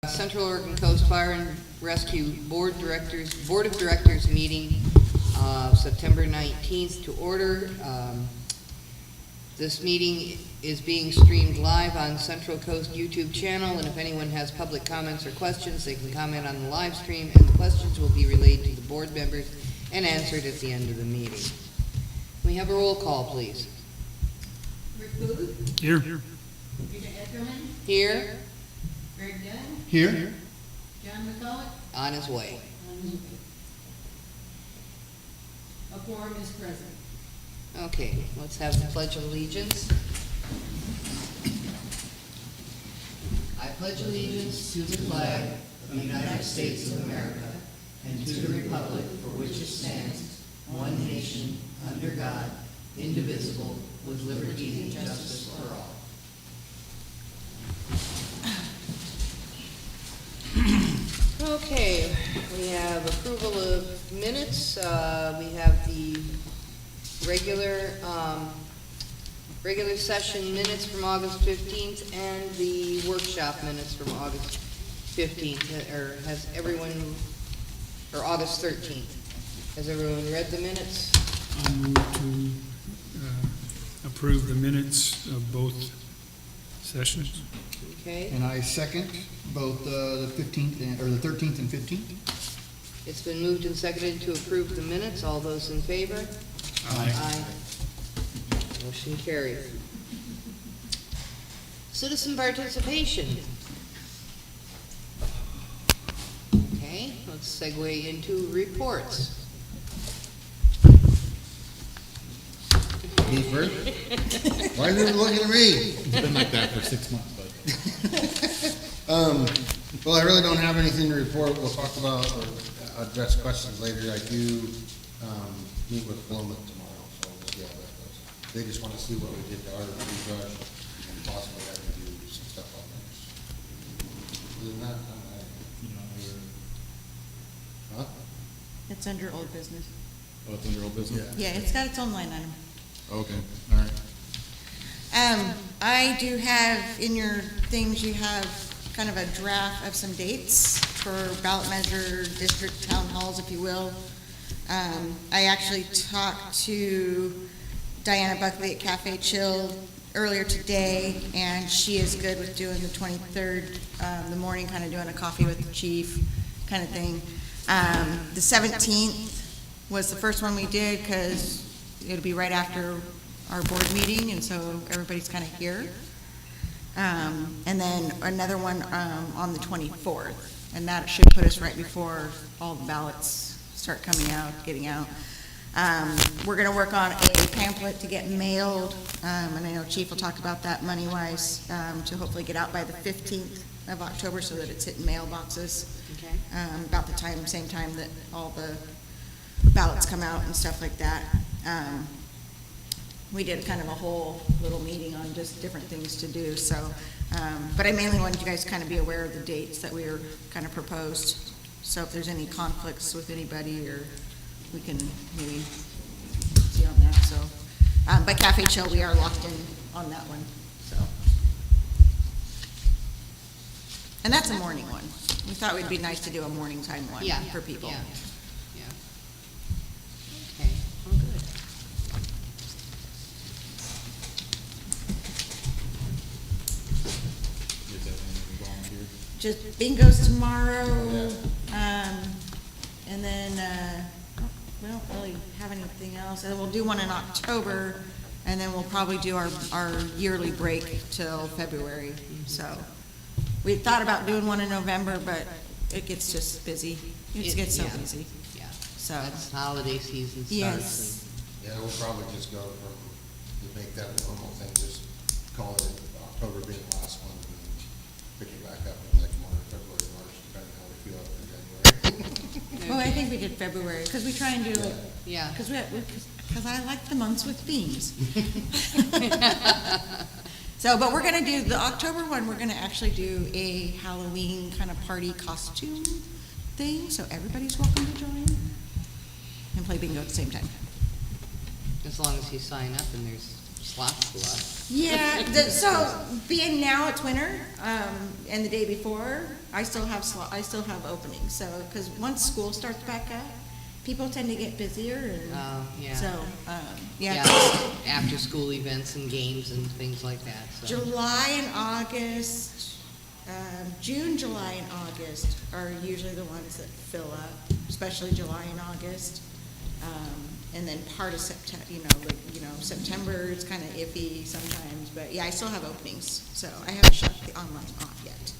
Central Oregon Coast Fire and Rescue Board of Directors meeting, September 19th to order. This meeting is being streamed live on Central Coast YouTube channel, and if anyone has public comments or questions, they can comment on the live stream, and the questions will be relayed to the board members and answered at the end of the meeting. Can we have a roll call, please? Rick Booth. Here. Rita Eckerman. Here. Greg Dunn. Here. John McCullough. On his way. A quorum is present. Okay, let's have the Pledge of Allegiance. I pledge allegiance to the flag of the United States of America and to the republic for which it stands, one nation, under God, indivisible, with liberty and justice for all. Okay, we have approval of minutes. We have the regular session minutes from August 15th and the workshop minutes from August 15th. Or August 13th. Has everyone read the minutes? I move to approve the minutes of both sessions. Okay, And I second both the 15th and, or the 13th and 15th. it's been moved and seconded to approve the minutes. All those in favor? Aye. Motion carried. Citizen participation. Okay, let's segue into reports. Me first? Why are you looking at me? It's been like that for 6 months, but Well, I really don't have anything to report. We'll talk about or address questions later. I do meet with Plummet tomorrow, so we'll see how that goes. They just want to see what we did to our refresh and possibly have to do some stuff on theirs. Other than that, you know, huh? It's under old business. oh, it's under old business? Yeah, it's got its own line item. Okay, all right. I do have, in your things, you have kind of a draft of some dates for ballot measure, district town halls, if you will. I actually talked to Diana Buckley at Cafe Chill earlier today, and she is good with doing the 23rd, the morning, kind of doing a coffee with the chief kind of thing. The 17th was the first one we did, because it'll be right after our board meeting, and so everybody's kind of here. And then another one on the 24th, and that should put us right before all the ballots start coming out, getting out. We're going to work on a pamphlet to get mailed, and I know Chief will talk about that money-wise, to hopefully get out by the 15th of October so that it's hitting mailboxes. Okay. About the same time that all the ballots come out and stuff like that. We did kind of a whole little meeting on just different things to do, so, but I mainly wanted you guys to kind of be aware of the dates that we were kind of proposed. So if there's any conflicts with anybody, or we can maybe see on that, so. But Cafe Chill, we are locked in on that one, so. And that's a morning one. We thought it would be nice to do a morning time one Yeah, for people. Yeah. Okay, well, good. You guys have any volunteers? Just bingo's tomorrow, and then, we don't really have anything else, and then we'll do one in October, and then we'll probably do our yearly break till February, so. We thought about doing one in November, but it gets just busy, it gets so Yeah. busy, Yeah, so. that's holiday season starts. Yes, Yeah, we'll probably just go from, to make that a normal thing, just call it October being the last one, and then pick it back up in like March, February, March, depending how we feel after January. oh, I think we did February, because we try and do like, Yeah. because I like the months with themes. So, but we're gonna do, the October one, we're gonna actually do a Halloween kind of party costume thing, so everybody's welcome to join and play bingo at the same time. As long as you sign up and there's Slots a lot. Yeah, so being now it's winter, and the day before, I still have openings, so, because once school starts back up, people tend to get busier, and Yeah. so, Yeah, yeah. after-school events and games and things like that, so. July and August, June, July, and August are usually the ones that fill up, especially July and August. And then part of September, September is kind of iffy sometimes, but yeah, I still have openings, so I haven't shut the online off yet.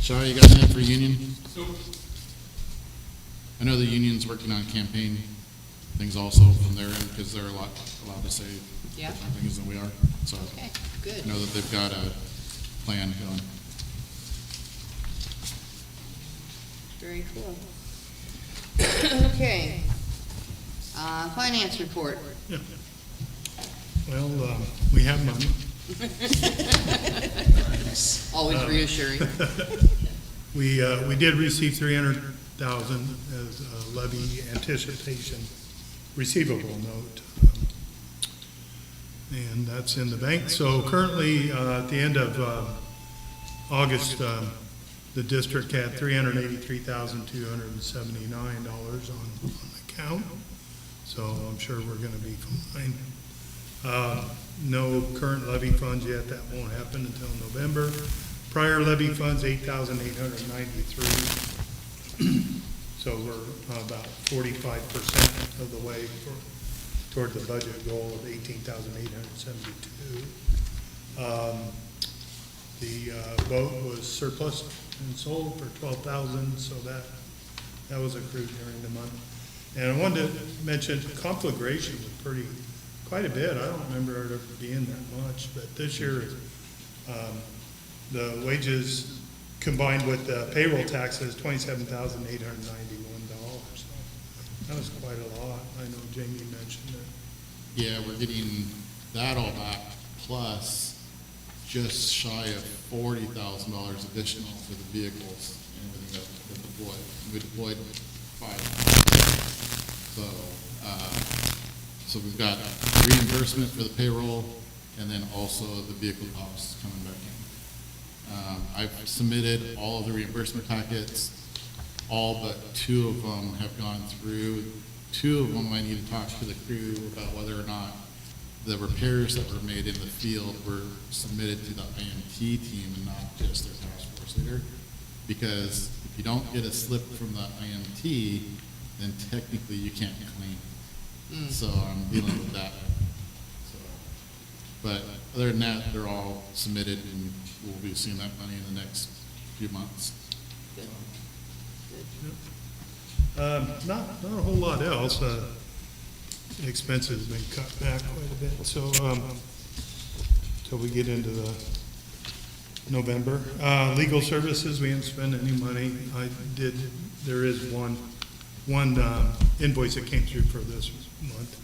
Shai, you got anything for union? I know the union's working on campaign things also from their end, because they're allowed to say Yeah. different things than we are. So Okay, good. I know that they've got a plan going. Very cool. Okay. Finance report. Well, we have money. Always reassuring. We did receive 300,000 as a levy anticipation receivable note. And that's in the bank. So currently, at the end of August, the district had $383,279 on account. So I'm sure we're going to be fine. No current levy funds yet. That won't happen until November. Prior levy funds, 8,893. So we're about 45% of the way toward the budget goal of 18,872. The boat was surplus and sold for 12,000, so that was accrued during the month. And I wanted to mention conflagration was quite a bit. I don't remember it ever being that much, but this year, the wages combined with the payroll taxes, $27,891. So that was quite a lot. I know Jamie mentioned it. Yeah, we're getting that all back, plus just shy of $40,000 additional for the vehicles and everything that deployed. We deployed 5. So we've got reimbursement for the payroll, and then also the vehicle costs coming back in. I've submitted all of the reimbursement packets. All but 2 of them have gone through. 2 of them, I need to talk to the crew about whether or not the repairs that were made in the field were submitted to the IMT team and not just their task force leader. Because if you don't get a slip from the IMT, then technically you can't claim. So I'm dealing with that. So, but other than that, they're all submitted, and we'll be seeing that money in the next few months. Not a whole lot else. Expenses have been cut back quite a bit, so till we get into the November. Legal services, we didn't spend any money. There is one invoice that came through for this month,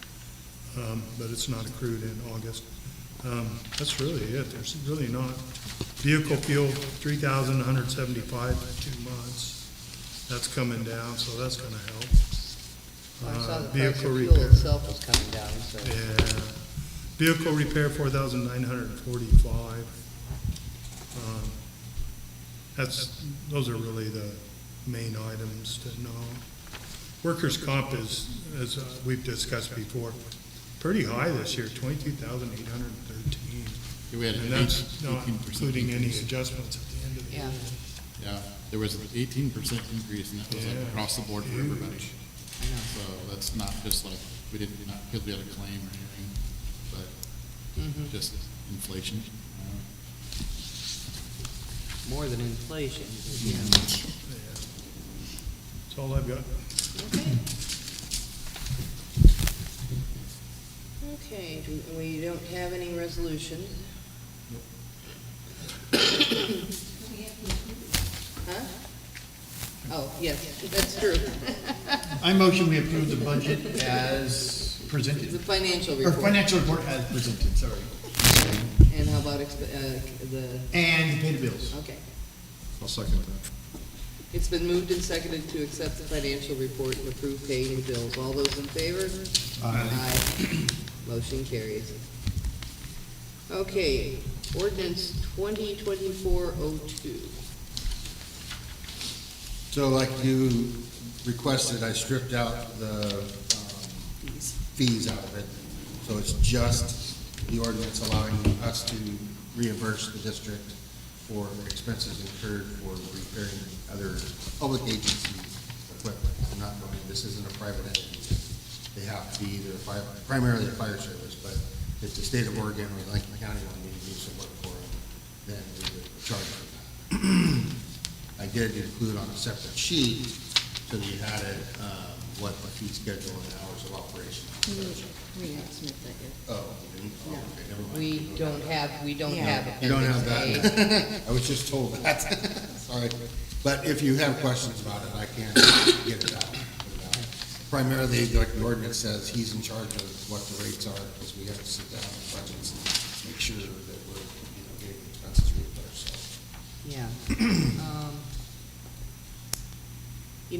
but it's not accrued in August. That's really it. There's really not. Vehicle fuel, $3,175 for 2 months. That's coming down, so that's gonna help. I saw the price of Vehicle fuel repair. itself was coming down, so. Yeah. Vehicle repair, 4,945. Those are really the main items to know. Workers' comp is, as we've discussed before, pretty high this year, 22,813. We had And an that's not 18% including any increase. adjustments at the end of the year. Yeah. Yeah, there was an 18% increase, and that was like Yeah, across the board for everybody. huge. I know. So that's not just like, we didn't, not because we had a claim or anything, but Mhm. just inflation. More than inflation, but, yeah. Yeah. That's all I've got. Okay, we don't have any resolutions. Huh? Oh, yes, that's true. I motion we approve the budget as presented, The financial or report. financial report as presented, sorry. And how about the, And pay the bills. okay. I'll second that. It's been moved and seconded to accept the financial report and approve paying the bills. All those in favor? Aye. Motion carries. Okay, ordinance 2024-02. So like you requested, I stripped out the fees out of it. So it's just the ordinance allowing us to reimburse the district for expenses incurred for repairing other public agencies' equipment. I'm not going, this isn't a private entity. They have to be either primarily a fire service, but if the state of Oregon or Lincoln County wanted me to do some work for them, then we would charge for that. I did include on a separate sheet, so that you had it, what the fee schedule and hours of operation. We haven't submitted that yet. Oh, you didn't? Oh, okay, never mind. We don't have it. You don't have that? I was just told that. Sorry. But if you have questions about it, I can get it out. Primarily, like the ordinance says, he's in charge of what the rates are, because we have to sit down with budgets and make sure that we're, getting expenses reimbursed, so. Yeah.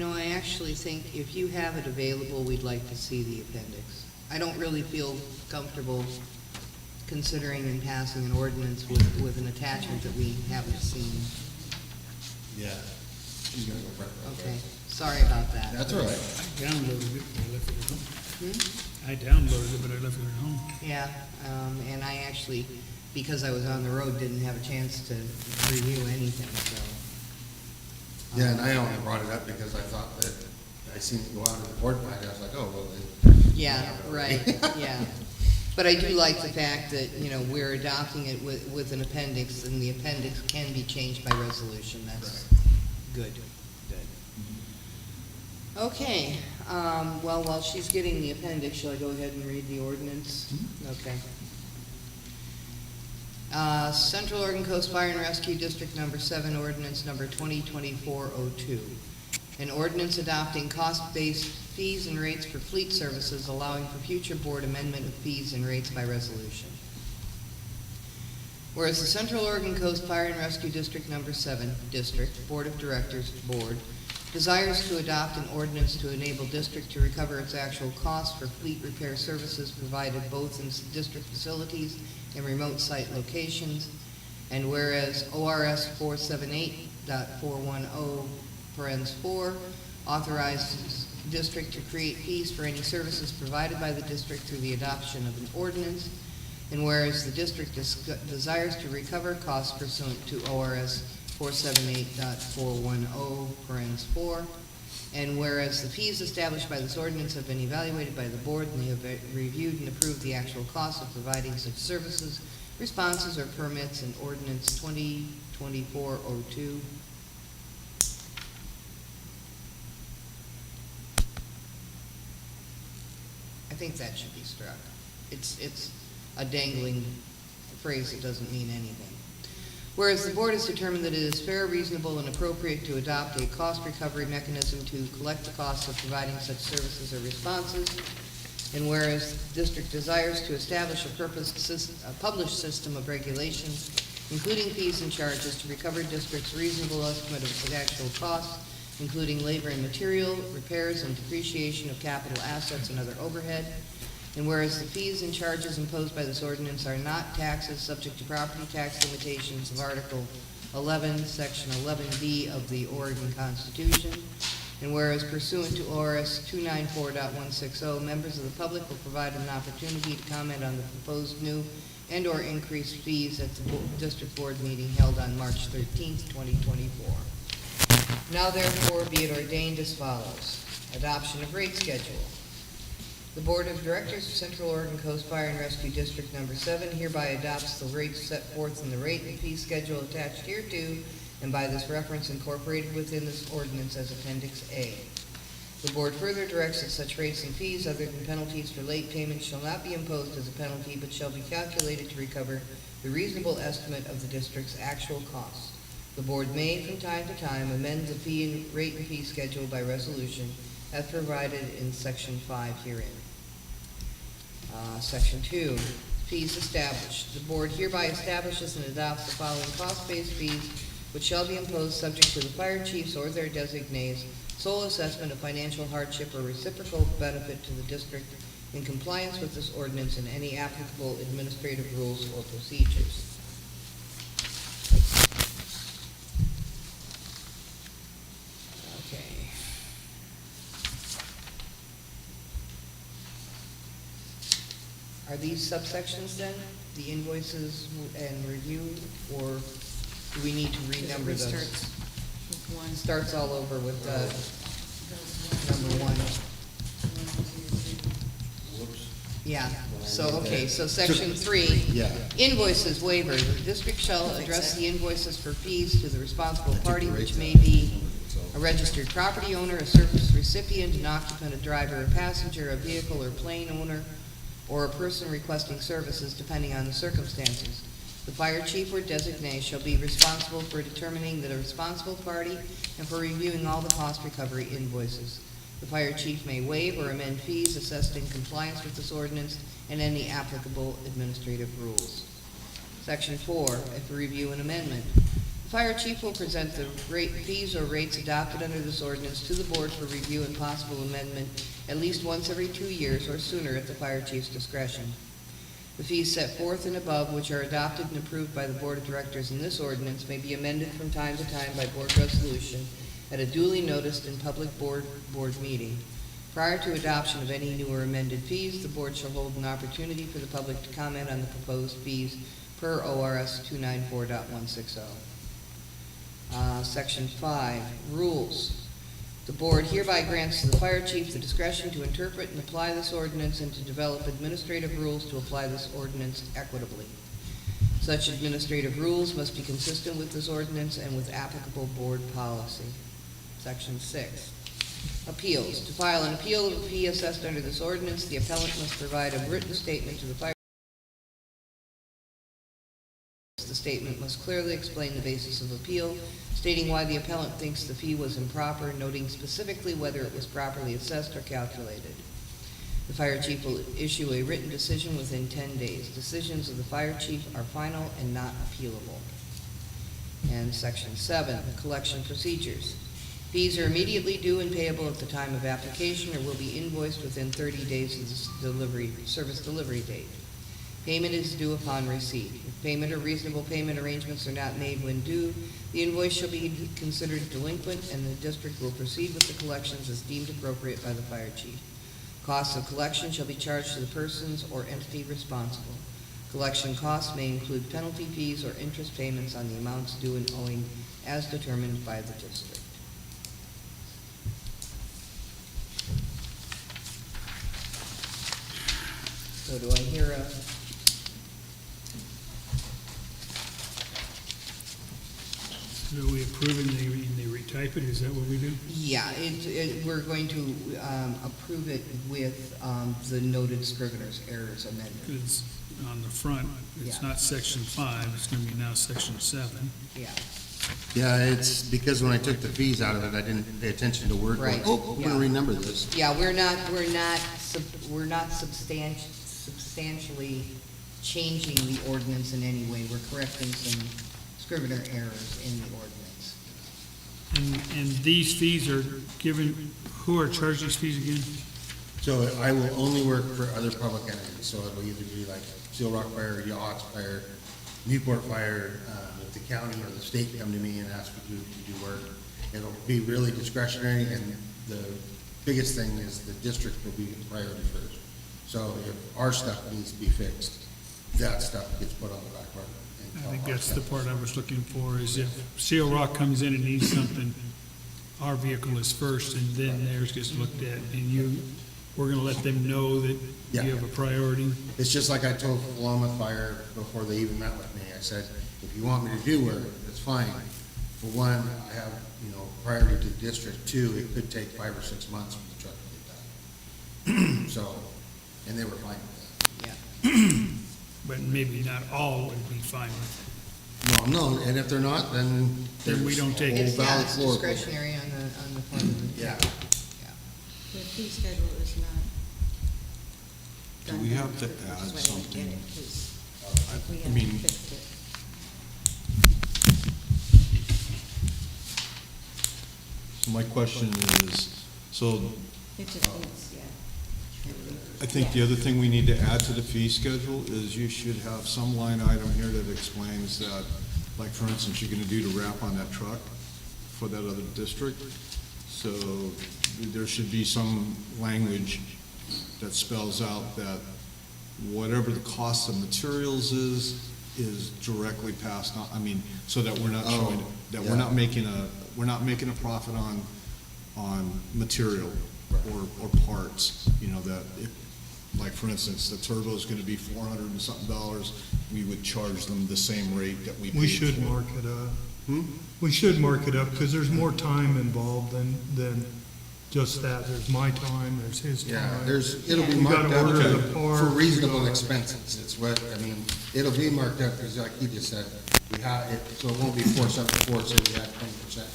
I actually think if you have it available, we'd like to see the appendix. I don't really feel comfortable considering and passing an ordinance with an attachment that we haven't seen. Yeah. She's gonna go prep that. Okay, sorry about that. That's all right. I downloaded it, but I left it at home. Hmm? I downloaded it, but I left it at home. Yeah, and I actually, because I was on the road, didn't have a chance to review anything, so. Yeah, and I only brought it up because I thought that I seen it go out in the board pack, I was like, oh, well, then. Yeah, right, yeah. But I do like the fact that, we're adopting it with an appendix, and the appendix can be changed by resolution. That's good. Okay, well, while she's getting the appendix, shall I go ahead and read the ordinance? Okay. Central Oregon Coast Fire and Rescue District Number 7, ordinance number 2024-02. An ordinance adopting cost-based fees and rates for fleet services, allowing for future board amendment of fees and rates by resolution. Whereas the Central Oregon Coast Fire and Rescue District Number 7 District Board of Directors Board desires to adopt an ordinance to enable district to recover its actual costs for fleet repair services provided both in district facilities and remote site locations, and whereas ORS 478.410 authorizes district to create fees for any services provided by the district through the adoption of an ordinance, and whereas the district desires to recover costs pursuant to ORS 478.410 and whereas the fees established by this ordinance have been evaluated by the board and they have reviewed and approved the actual cost of providing such services, responses, or permits in ordinance 2024-02. I think that should be struck. It's a dangling phrase that doesn't mean anything. Whereas the board has determined that it is fair, reasonable, and appropriate to adopt a cost recovery mechanism to collect the costs of providing such services or responses, and whereas the district desires to establish a published system of regulations, including fees and charges, to recover district's reasonable estimate of its actual costs, including labor and material, repairs and depreciation of capital assets and other overhead, and whereas the fees and charges imposed by this ordinance are not taxes subject to property tax limitations of Article 11, Section 11B of the Oregon Constitution, and whereas pursuant to ORS 294.160, members of the public will provide an opportunity to comment on the proposed new and/or increased fees at the district board meeting held on March 13th, 2024. Now therefore be it ordained as follows. Adoption of rate schedule. The Board of Directors of Central Oregon Coast Fire and Rescue District Number 7 hereby adopts the rates set forth in the rate and fee schedule attached hereto, and by this reference incorporated within this ordinance as Appendix A. The Board further directs that such rates and fees, other than penalties for late payment, shall not be imposed as a penalty, but shall be calculated to recover the reasonable estimate of the district's actual costs. The Board may, from time to time, amend the rate and fee schedule by resolution as provided in Section 5 herein. Section 2, fees established. The board hereby establishes and adopts the following cost-based fees which shall be imposed subject to the fire chiefs or their designees' sole assessment of financial hardship or reciprocal benefit to the district in compliance with this ordinance and any applicable administrative rules or procedures. Okay. Are these subsections then, the invoices and review, or do we need to renumber those? Starts with one. Starts all over with, number one. Yeah, so, okay, so section 3. Yeah. Invoices waiver, the district shall address the invoices for fees to the responsible party, which may be a registered property owner, a service recipient, an occupant, a driver, a passenger, a vehicle or plane owner, or a person requesting services, depending on the circumstances. The fire chief or designee shall be responsible for determining the responsible party and for reviewing all the cost recovery invoices. The fire chief may waive or amend fees assessed in compliance with this ordinance and any applicable administrative rules. Section 4, if a review and amendment. The fire chief will present the fees or rates adopted under this ordinance to the board for review and possible amendment at least once every 2 years or sooner at the fire chief's discretion. The fees set forth and above, which are adopted and approved by the board of directors in this ordinance, may be amended from time to time by board resolution at a duly noticed and public board meeting. Prior to adoption of any new or amended fees, the board shall hold an opportunity for the public to comment on the proposed fees per ORS 294.160. Section 5, rules. The board hereby grants to the fire chief the discretion to interpret and apply this ordinance and to develop administrative rules to apply this ordinance equitably. Such administrative rules must be consistent with this ordinance and with applicable board policy. Section 6, appeals. To file an appeal of a fee assessed under this ordinance, the appellant must provide a written statement to the fire. The statement must clearly explain the basis of appeal, stating why the appellant thinks the fee was improper, noting specifically whether it was properly assessed or calculated. The fire chief will issue a written decision within 10 days. Decisions of the fire chief are final and not appealable. And Section 7, collection procedures. Fees are immediately due and payable at the time of application or will be invoiced within 30 days of the service delivery date. Payment is due upon receipt. If payment or reasonable payment arrangements are not made when due, the invoice shall be considered delinquent and the district will proceed with the collections as deemed appropriate by the fire chief. Costs of collection shall be charged to the persons or entity responsible. Collection costs may include penalty fees or interest payments on the amounts due and owing as determined by the district. So do I hear a... So are we approving they retype it, is that what we do? Yeah, we're going to approve it with the noted scrivener's errors amendment. Because on the front, it's Yeah. not section 5, it's gonna be now section 7. Yeah, Yeah, it's because when I took the fees out of it, I didn't pay attention to word. going, Right. Oh, I'm gonna renumber this. yeah, we're not substantially changing the ordinance in any way. We're correcting some scrivener errors in the ordinance. And these fees are given, who are charged these fees again? So I will only work for other public entities, so it'll either be like Seal Rock Fire, Yachts Fire, Newport Fire, if the county or the state come to me and ask me to do work, it'll be really discretionary, and the biggest thing is the district will be priority first. So if our stuff needs to be fixed, that stuff gets put on the back burner. I think that's the part I was looking for, is if Seal Rock comes in and needs something, our vehicle is first, and then theirs gets looked at, and we're gonna let them know that Yeah. you have a priority. It's just like I told Willamette Fire before they even met with me. I said, if you want me to do work, that's fine. For one, I have, priority to the district. Two, it could take 5 or 6 months for the truck to get done. So, and they were fine with that. Yeah. But maybe not all would be fine with No, and if they're not, then Then we don't take it. It's, Valid it's floor. discretionary on the part of the... Yeah. Yeah. The fee schedule is not Do done. we have to which is add why I didn't something? get it, 'cause we I haven't mean, fixed it. My question is, so It just needs, yeah. I think the other thing we need to add to the fee schedule is you should have some line item here that explains that, like, for instance, you're gonna do the wrap on that truck for that other district. So there should be some language that spells out that whatever the cost of materials is directly passed on, I mean, so that we're not showing, that we're not making a profit on material or parts, you know, that if, like, for instance, the turbo is gonna be $400 and something, we would charge them the same rate that we paid for. We should mark it up. We should mark it up, because there's more time involved than just that. There's my time, there's his time. Yeah, it'll be You marked gotta up order the for parts, reasonable you gotta- expenses. It's what, I mean, it'll be marked up, because like you just said, we have it, so it won't be 474, say we had 20%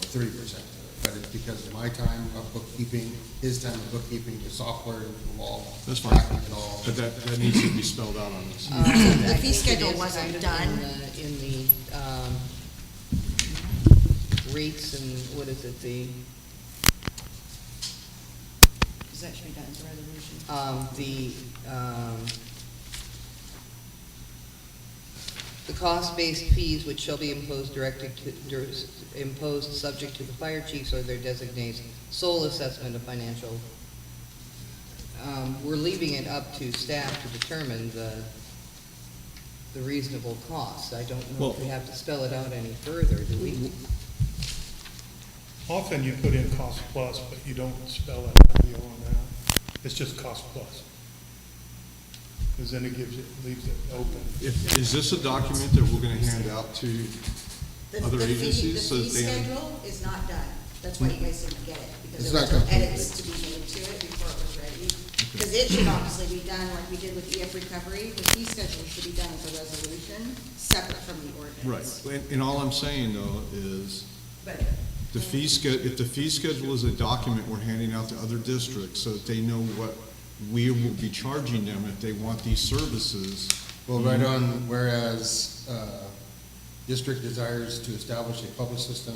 or 30%. But it's because of my time of bookkeeping, his time of bookkeeping, the software involved. That's fine. tracking it all. But that needs to be spelled out on this. The I fee think it schedule is wasn't kind of done. In the rates and, what is it, Because that should be done as a resolution. the cost-based fees which shall be imposed imposed subject to the fire chiefs or their designates sole assessment of financial. We're leaving it up to staff to determine the reasonable costs. I don't know if we have to spell it out any further, do we? Often you put in cost plus, but you don't spell it out beyond that. It's just cost plus. Because then it leaves it open. Is this a document that we're gonna hand out to other The agencies? so fee that they schedule is not done. That's why you guys didn't get it, because It's there not were complete. edits to be made to it before it was ready. Because it should obviously be done like we did with EF recovery. The fee schedule should be done as a resolution, separate from the ordinance. Right, and all I'm saying though is, But if the fee schedule is a document we're handing out to other districts so that they know what we will be charging them if they want these services. Well, right on, whereas, district desires to establish a public system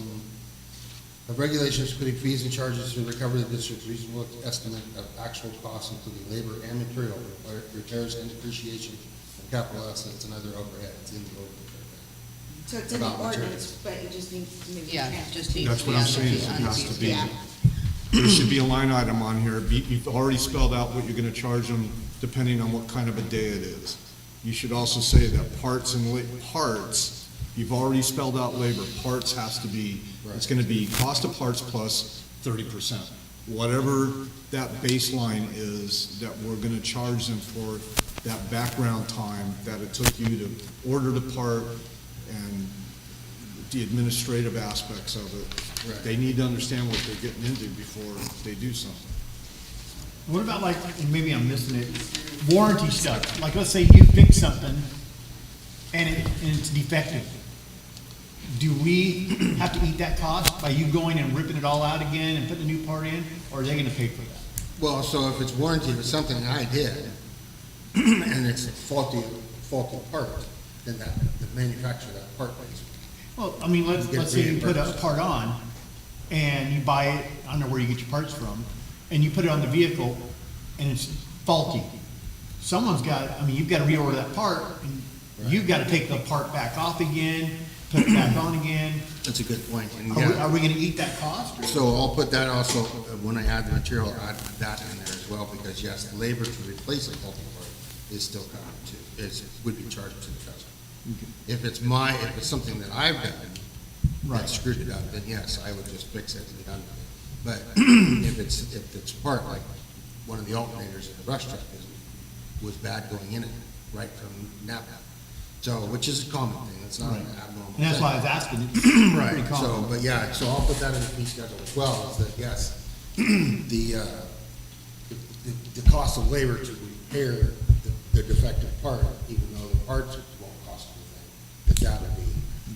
of regulations putting fees and charges to recover the district's reasonable estimate of actual costs, including labor and material, repairs and depreciation of capital assets and other overhead. It's in the overhead. So it's in the About materials. ordinance, but it just needs to maybe. Yeah, transfer. just needs That's to be what I'm on the saying, fee- it on the has fee to be. Yeah. There should be a line item on here. You've already spelled out what you're gonna charge them depending on what kind of a day it is. You should also say that parts, you've already spelled out labor. Parts has to be, it's gonna be cost of parts plus 30%. Whatever that baseline is that we're gonna charge them for that background time that it took you to order the part and the administrative aspects of it. Right. They need to understand what they're getting into before they do something. What about like, and maybe I'm missing it, warranty stuff? Like, let's say you fix something and it's defective. Do we have to eat that cost by you going and ripping it all out again and putting a new part in, or are they gonna pay for that? Well, so if it's warranty, if it's something I did, and it's a faulty part, then the manufacturer of that part pays. Well, I mean, let's Get say you put a reimbursed. part on and you buy it, I don't know where you get your parts from, and you put it on the vehicle and it's faulty. Someone's got, I mean, you've got to reorder that part, and you've got to take the part back off again, put it back on again. That's a good point. And Are yeah. we gonna eat that cost? or- So I'll put that also, when I add the material, I'll add that in there as well, because yes, labor to replace a faulty part is still coming to, would be charged to the customer. If it's something that I've done, Right. that screwed it up, then yes, I would just fix it and be done with it. But if it's part, like one of the alternators in the brush truck was bad going in it, right from Napa. So, which is a common thing, it's not an abnormal And that's thing. why I was asking, it's pretty Right, so, common. but yeah, so I'll put that in the fee schedule as well, is that, yes, the cost of labor to repair the defective part, even though the parts won't cost anything, that would be,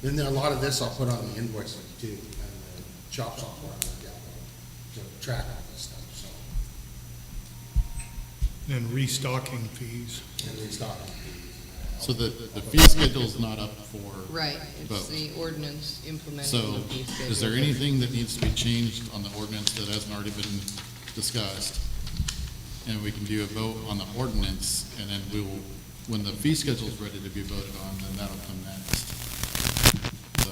then there, a lot of this I'll put on the invoices too, and the shop software, to track all this stuff, so, And restocking fees. and restocking. So the fee schedule is not up for Right, it's vote. the ordinance implementing So, the fee schedule. is there anything that needs to be changed on the ordinance that hasn't already been discussed? And we can do a vote on the ordinance, and then we will, when the fee schedule is ready to be voted on, then that'll come next. So,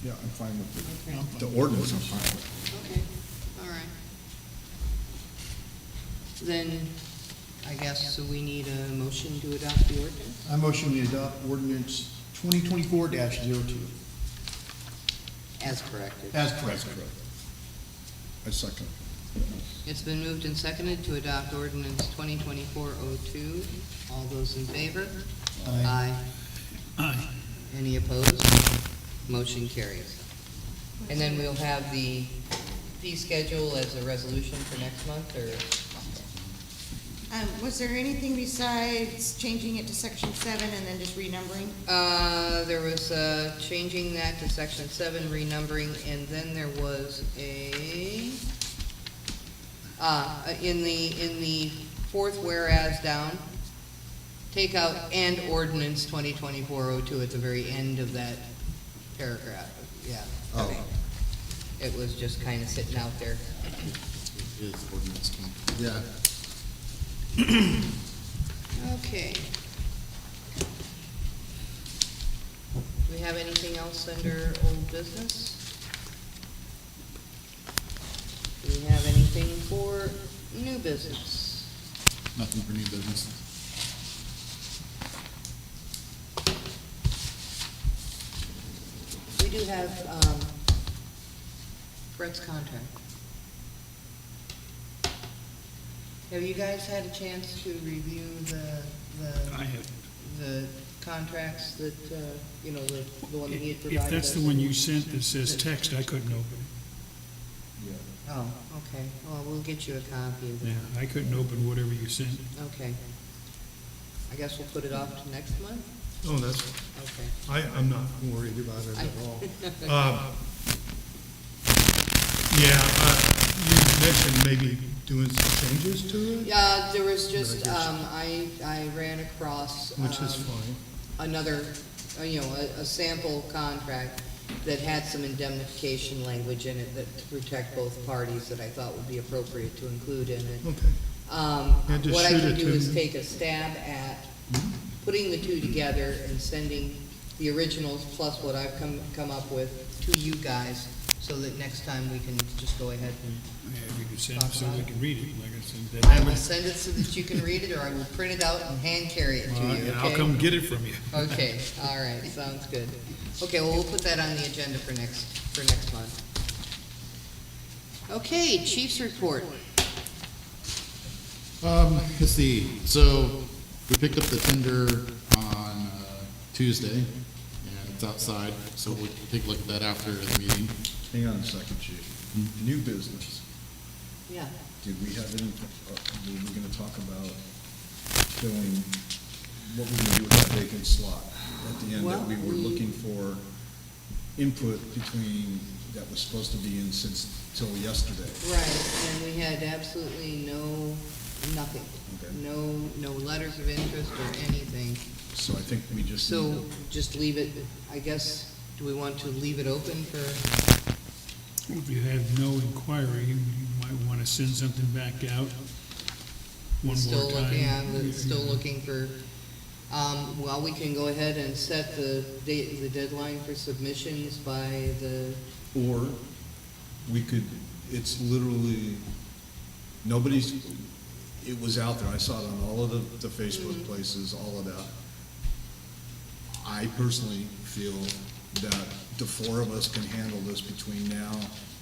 Yeah, I'm fine with Okay. the ordinance, I'm fine with. Okay, all right. Then, I guess, so we need a motion to adopt the ordinance? I motion we adopt ordinance 2024-02. As corrected. As corrected. I second. It's been moved and seconded to adopt ordinance 2024-02. All those in favor? Aye. Aye. Any opposed? Motion carries. And then we'll have the fee schedule as a resolution for next month, or? Was there anything besides changing it to section 7 and then just renumbering? There was, changing that to section 7, renumbering, and then there was in the fourth whereas down, take out "and ordinance 2024-02" at the very end of that paragraph, yeah. Oh. Okay. It was just kind of sitting out there. it is ordinance 20. Yeah. Okay. Do we have anything else under old business? Do we have anything for new business? Nothing for new business. We do have, Brett's contract. Have you guys had a chance to review I have. the contracts that, you know, the one that he had If provided us? that's the one you sent that says text, I couldn't open Oh, okay. Well, we'll get you a copy of it. that. Yeah, I couldn't open whatever you sent. Okay. I guess we'll put it off to next month? Oh, that's, Okay. I'm not worried about it I- at all. You mentioned maybe doing some changes to it, Yeah, there was I just, guess- I ran across, which is fine. another, you know, a sample contract that had some indemnification language in it that to protect both parties that I thought would be appropriate to include in it. Okay. Yeah, just What I shoot can it do to is me. take a stab at putting the two together and sending the originals plus what I've come up with to you guys, so that next time we can just go ahead and, Yeah, if you could send it so we can read it, like I said. I will send it so that you can read it, or I will print it out and hand carry it to Well, you, and I'll okay? come get it from you. Okay, all right, sounds good. Okay, well, we'll put that on the agenda for next month. Okay, chief's report. Let's see, so we picked up the tender on Tuesday, and it's outside, so we'll take a look at that after the meeting. Hang on a second, Chief. New business. Yeah. Did we have any, were we gonna talk about filling, what we're gonna do with that vacant slot at the end that we were Well, looking for input between, that was supposed to be in since, till yesterday? Right, and we had absolutely nothing. Okay. No letters of interest or anything. So I think we just need So to, just leave it, I guess, do we want to leave it open for, If you have no inquiry, you might want to send something back out one still more time. looking, I'm still looking for, well, we can go ahead and set the date, the deadline for submissions by the, or we could, it's literally, nobody's, it was out there, I saw it on all of the Facebook places, all of that. I personally feel that the four of us can handle this between now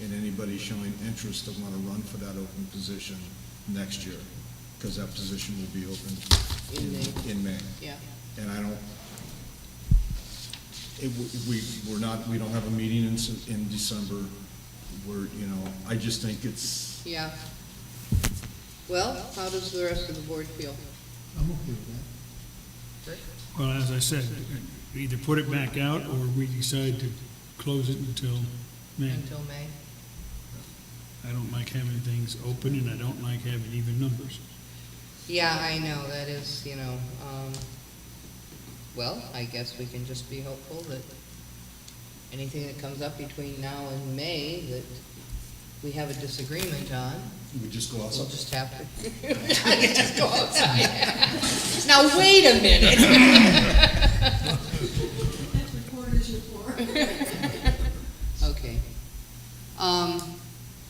and anybody showing interest to want to run for that open position next year, because that position will be open In May. in May. yeah. And I don't, we don't have a meeting in December, I just think it's, Yeah. Well, how does the rest of the board feel? I'm okay with that. Well, as I said, either put it back out or we decide to close it until May. Until May? I don't like having things open and I don't like having even numbers. Yeah, I know, that is, well, I guess we can just be hopeful that anything that comes up between now and May that we have a disagreement on, We just go we'll outside. just have to, just go outside. Now, wait a minute. That's recorder's report. Okay.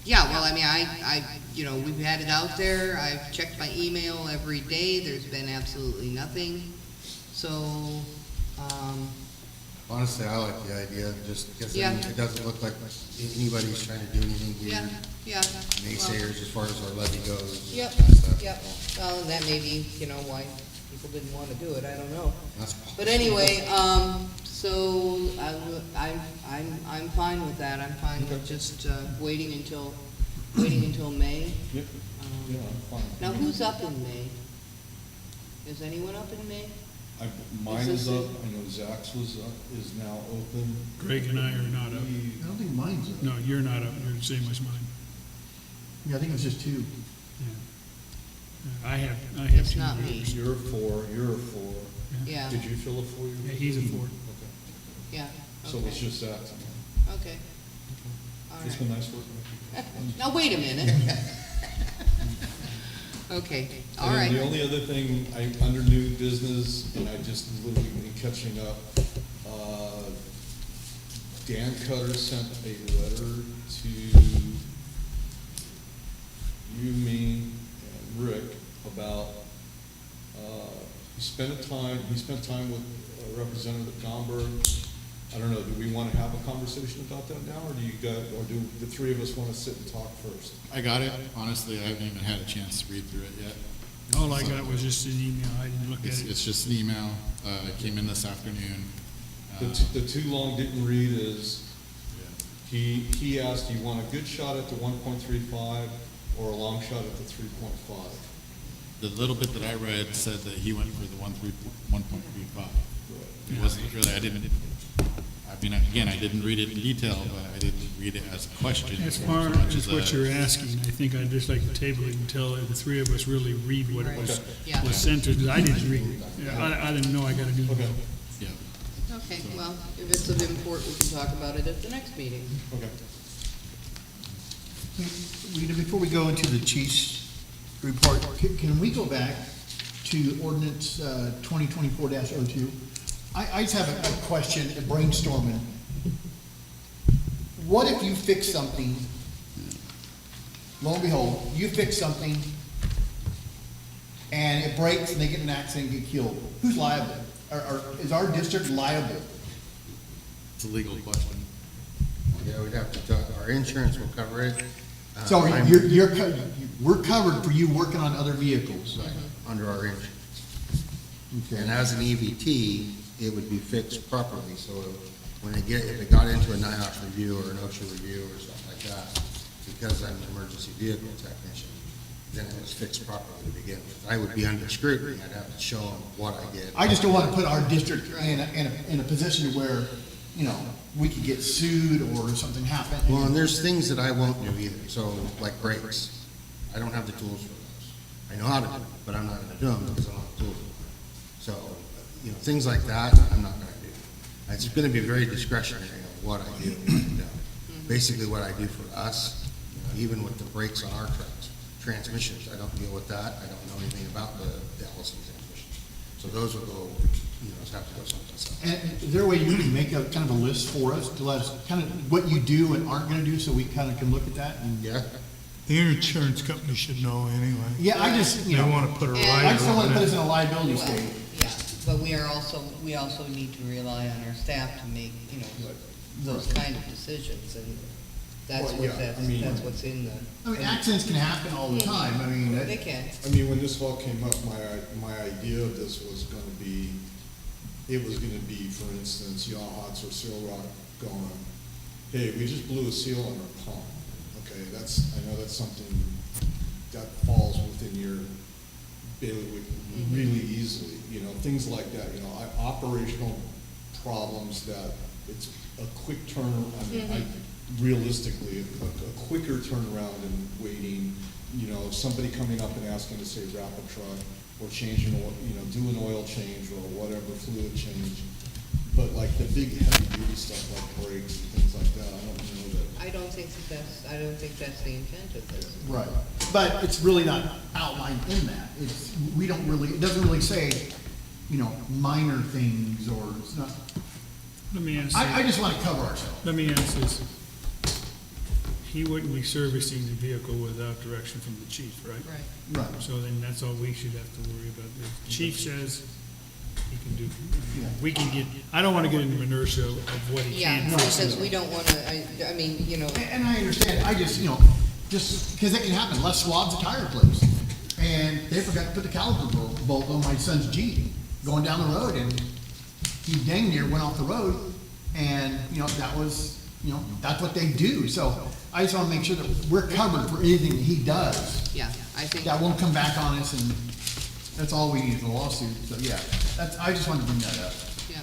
Yeah, well, I mean, we've had it out there, I've checked my email every day, there's been absolutely nothing. So, Honestly, I like the idea, just because Yeah. it doesn't look like anybody's trying to do anything yeah, weird. yeah. Naysayers as far as our levy goes. Yep, that stuff. yep. Well, and that may be, why people didn't want to do it, I don't know. That's But anyway, so I'm fine with that. I'm fine with just waiting until May. Yep. Um, Yeah, I'm fine. Now, who's up in May? Is anyone up in May? Mine Is is this up, I know Zach's was up, is now open. Greg and I are not up. I don't think mine's up. No, you're not up, you're the same as mine. Yeah, I think it was just two. Yeah. I have It's two not me. members. You're a 4, you're a 4. Yeah, Did you fill a 4? Yeah, he's a 4. Okay, yeah, so okay, it's just Zach tonight. okay. All It's right. been nice working with you. Now, wait a minute. Okay, all And then right. the only other thing, under new business, and I just literally been catching up, Dan Cutter sent a letter to you, me, and Rick about, he spent time with Representative Gomberg. I don't know, do we want to have a conversation about that now, or do the three of us want to sit and talk first? I got it. Honestly, I haven't even had a chance to read through it yet. All I got was just an email, I didn't look at It's, it. it's just an email. It came in this afternoon. The too long didn't read is, he asked, do you want a good shot at the 1.35 or a long shot at the 3.5? The little bit that I read said that he went for the 1.35. It wasn't really, again, I didn't read it in detail, but I didn't read it as a question. As so far much as what a- you're asking, I think I'd just like to table it until the three of us really read what it was, Right. Yeah. was sent to, because I didn't read it. Yeah, I didn't know I gotta do that. Okay, Yeah. Okay, well, if it's of import, we can talk about it at the next meeting. okay. Rita, before we go into the chief's report, can we go back to ordinance 2024-02? I just have a question, a brainstorming. What if you fix something, lo and behold, you fix something, and it breaks, and they get in an accident and get killed? Who's liable? Is our district liable? It's a legal question. Yeah, we'd have to talk, our insurance will cover it. So I'm- we're covered for you working on other vehicles? Under our insurance. Okay. And as an EVT, it would be fixed properly, so when if it got into a NIHOP review or an OSHA review or something like that, because I'm an emergency vehicle technician, then it was fixed properly to begin with. I would be under scrutiny, I'd have to show them what I did. I just don't want to put our district in a position where, we could get sued or something happen. Well, and there's things that I won't do either, so like brakes, I don't have the tools for those. I know how to do them, but I'm not gonna do them because I don't have the tools for them. So, things like that, I'm not gonna do. It's gonna be very discretionary of what I do. And, basically what I do for us, even with the brakes on our trucks, transmissions, I don't deal with that, I don't know anything about the Allison transmissions. So those will go, have to go someplace else. And is there a way you can make a kind of a list for us to let us, kind of what you do and aren't gonna do, so we kind of can look at that? And Yeah, The insurance company should know anyway. Yeah, I just, They want to put a And- I just don't want to rider put us on in it. a liability Well, state. yeah, but we also need to rely on our staff to make, those kind of decisions, and that's Well, what, yeah, I mean- that's what's in the. I mean, accidents can happen all the time, I mean, They can. I mean, when this all came up, my idea of this was gonna be, for instance, Yahats or Seal Rock going, hey, we just blew a seal on our pump. Okay, I know that's something that falls within your bailiwick really easily, things like that, operational problems that it's a quick turn, realistically, a quicker turnaround than waiting you know, somebody coming up and asking to say wrap a truck, or changing, you know, do an oil change or whatever, fluid change. But like the big heavy duty stuff like brakes and things like that, I don't know that. I don't think that's the intent of this. Right. But it's really not outlined in that. It's, we don't really, it doesn't really say, you know, minor things, or it's not, Let me ask I you, just want to cover ourselves. let me ask this. He wouldn't be servicing the vehicle without direction from the chief, right? Right. Right. So then that's all we should have to worry about. The chief says he can do, Yeah. we can get, I don't want to get into minutia of what he Yeah, can. because we don't want to, I mean, you know, And I understand, I just, you know, just, because that can happen, Les Schwab's a tire place, and they forgot to put the caliper bolt on my son's Jeep, going down the road, and he dang near went off the road, and, you know, that was, you know, that's what they do, so I just want to make sure that we're covered for anything that he does. yeah, I think. That won't come back on us, and that's all we need is a lawsuit, so, yeah, that's, I just wanted to bring that up. Yeah.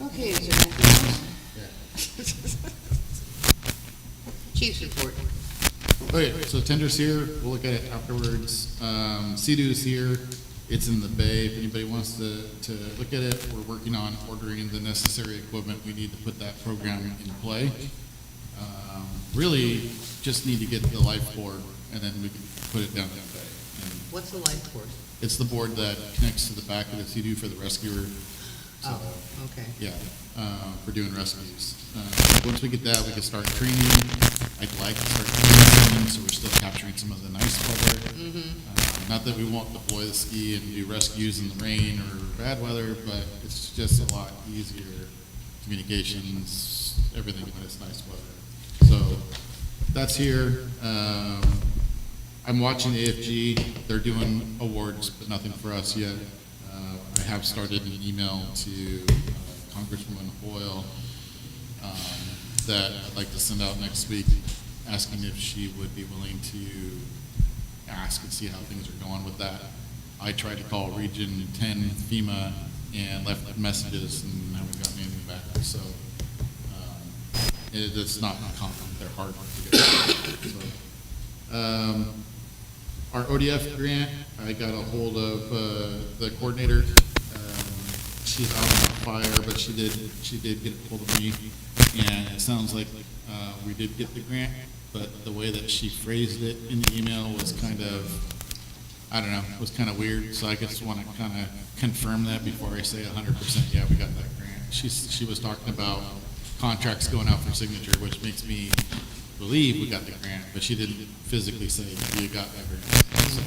Okay, is there anything else? Chief's report. Okay, so tender's here, we'll look at it afterwards. Sea-Doo's here, it's in the bay, if anybody wants to look at it, we're working on ordering the necessary equipment we need to put that program in play. Really, just need to get the life board, and then we can put it down that bay. And What's the life force? it's the board that connects to the back of the Sea-Doo for the rescuer. So, Oh, okay. yeah, for doing rescues. Once we get that, we can start training. I'd like to start training, so we're still capturing some of the nice weather. Not that we won't deploy the ski and do rescues in the rain or bad weather, but it's just a lot easier communications, everything when it's nice weather. So that's here. I'm watching AFG. They're doing awards, but nothing for us yet. I have started an email to Congresswoman Hoyle that I'd like to send out next week, asking if she would be willing to ask and see how things are going with that. I tried to call Region 10 FEMA and left messages and haven't gotten anything back. So it's not common. They're hard to get. So, our ODF grant, I got a hold of the coordinator. She's out on fire, but she did get a hold of me, and it sounds like we did get the grant, but the way that she phrased it in the email was kind of, I don't know, was kind of weird. So I just want to kind of confirm that before I say 100%, yeah, we got that grant. She was talking about contracts going out for signature, which makes me believe we got the grant, but she didn't physically say you got that grant. So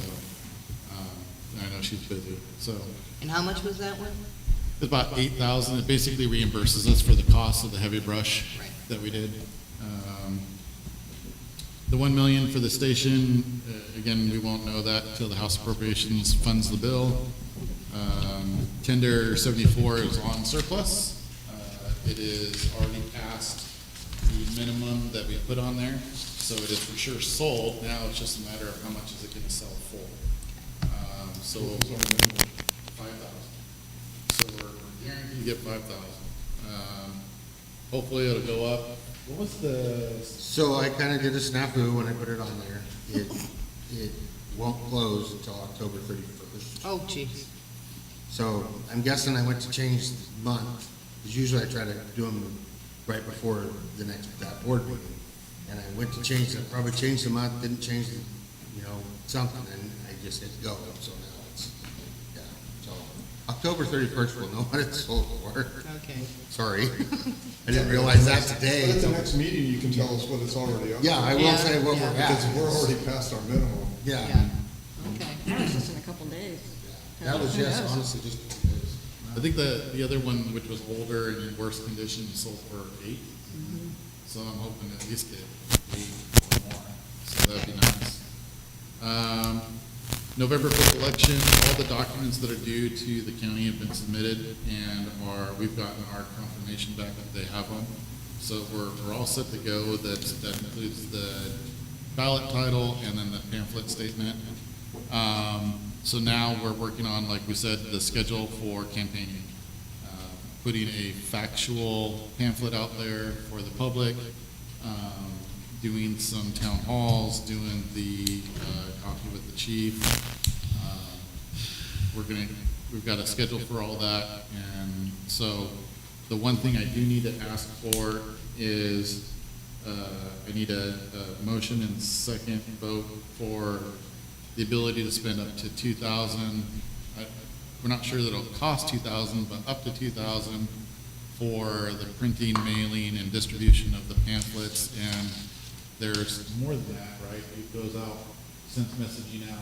I know she's busy. So And how much was that one? it's about $8,000. It basically reimburses us for the cost of the heavy brush Right. that we did. The $1 million for the station, again, we won't know that until the House Appropriations funds the bill. Tender 74 is on surplus. It is already past the minimum that we put on there, so it is for sure sold. Now it's just a matter of how much is it gonna sell for. So 5,000. So we're guaranteed to get 5,000. Hopefully it'll go up. What was the? So I kind of did a snafu when I put it on there. It won't close until October 31st. Oh, geez. So I'm guessing I went to change the month, because usually I try to do them right before that board meeting. And I went to change it, probably changed the month, didn't change the, something, and I just hit go. So now it's, yeah, so October 31st we'll know what it's sold for. Okay. Sorry. I didn't realize that today. But at the next meeting, you can tell us what it's already up to. Yeah, I will Yeah, say what we're yeah. at. Because we're already past our minimum. Yeah, Okay. That was just in a couple days. that was, Who yes, knows? honestly, just, I think the other one, which was older and in worse condition, sold for 8. So I'm hoping to at least get 8 or more. So that'd be nice. November 5th election, all the documents that are due to the county have been submitted and we've gotten our confirmation back that they have them. So we're all set to go. That includes the ballot title and then the pamphlet statement. So now we're working on, like we said, the schedule for campaigning. Putting a factual pamphlet out there for the public, doing some town halls, doing the coffee with the chief. We've got a schedule for all that, and so the one thing I do need to ask for is, I need a motion and second vote for the ability to spend up to 2,000. We're not sure that it'll cost 2,000, but up to 2,000 for the printing, mailing, and distribution of the pamphlets, and there's more than that, right? It goes out, sends messaging out.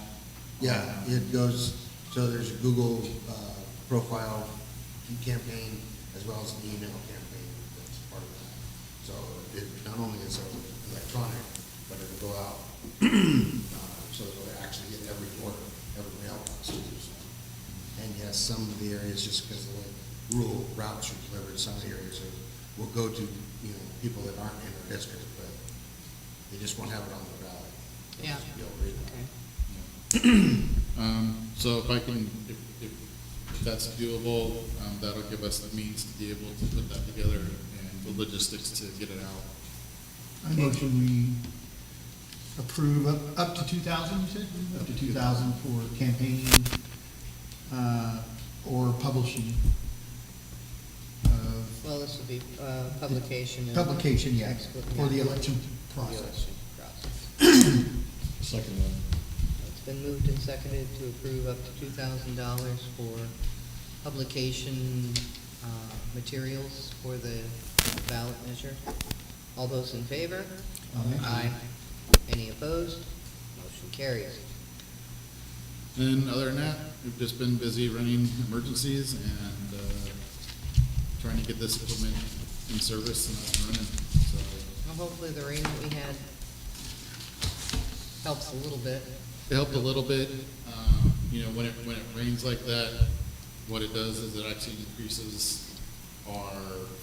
Yeah, it goes, so there's a Google profile campaign as well as an email campaign that's part of that. So it not only is it electronic, but it'll go out, so it'll actually hit every order, every mailbox too. So. And yes, some of the areas, just because the way rural routes are delivered, some areas will go to, people that aren't in our district, but they just won't have it on the ballot. Yeah. You'll read it. Okay. So if I can, if that's doable, that'll give us the means to be able to put that together and the logistics to get it out. I motion we approve up to 2,000, you said? Up to 2,000 for campaigning, or publishing of, Well, this would be publication. and publication, yeah, export- for the yeah. election The process. election process. Second one. It's been moved and seconded to approve up to $2,000 for publication materials for the ballot measure. All those in favor? Aye. Any opposed? Motion carries. And other than that, we've just been busy running emergencies and trying to get this equipment in service and up and running. So Well, hopefully the rain that we had helps a little bit. it helped a little bit. When it rains like that, what it does is it actually increases our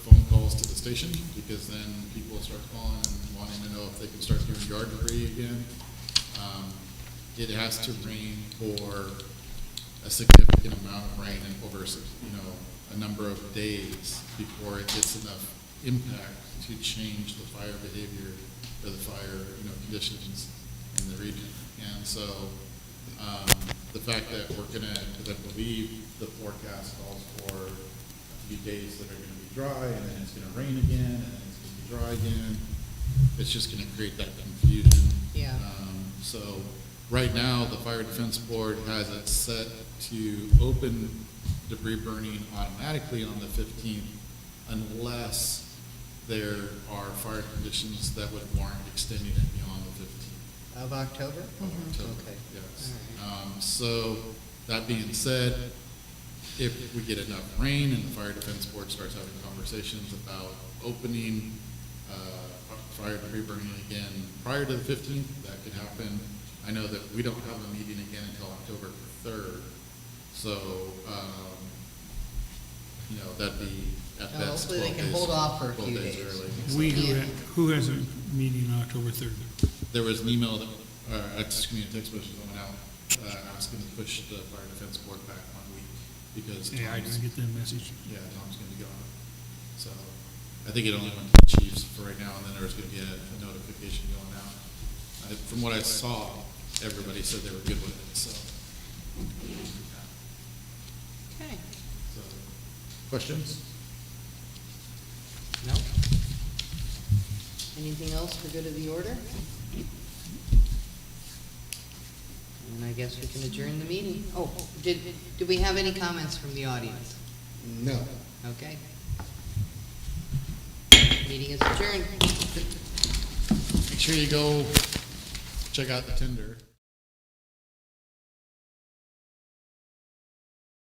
phone calls to the station, because then people start calling and wanting to know if they can start doing yard debris again. It has to rain for a significant amount of rain and over, a number of days before it gets enough impact to change the fire behavior or the fire, conditions in the region. And so, the fact that we're gonna, because I believe the forecast calls for a few days that are gonna be dry, and then it's gonna rain again, and then it's gonna be dry again, it's just gonna create that confusion. Yeah. So, right now, the Fire Defense Board has it set to open debris burning automatically on the 15th unless there are fire conditions that would warrant extending it beyond the 15th. Of October? of October. Okay. Yes. All So, that being said, if we get enough rain and the Fire Defense Board starts having conversations about opening fire debris burning again prior to the 15th, that could happen. I know that we don't have a meeting again until October 3rd, so, that'd be at Well, best hopefully 12 they can days- hold off for a 12 few days days. early. Who has a meeting on October 3rd? There was an email that, a text message going out, asking to push the Fire Defense Board back 1 week, because Yeah, I Tom's, didn't get that message. yeah, Tom's gonna be gone. So, I think it only went to the chiefs for right now, and then there was gonna be a notification going out. From what I saw, everybody said they were good with it, so. Okay. So, questions? No? Anything else for good of the order? And I guess we can adjourn the meeting. Oh, did we have any comments from the audience? No. Okay. Meeting is adjourned. Make sure you go check out the tender.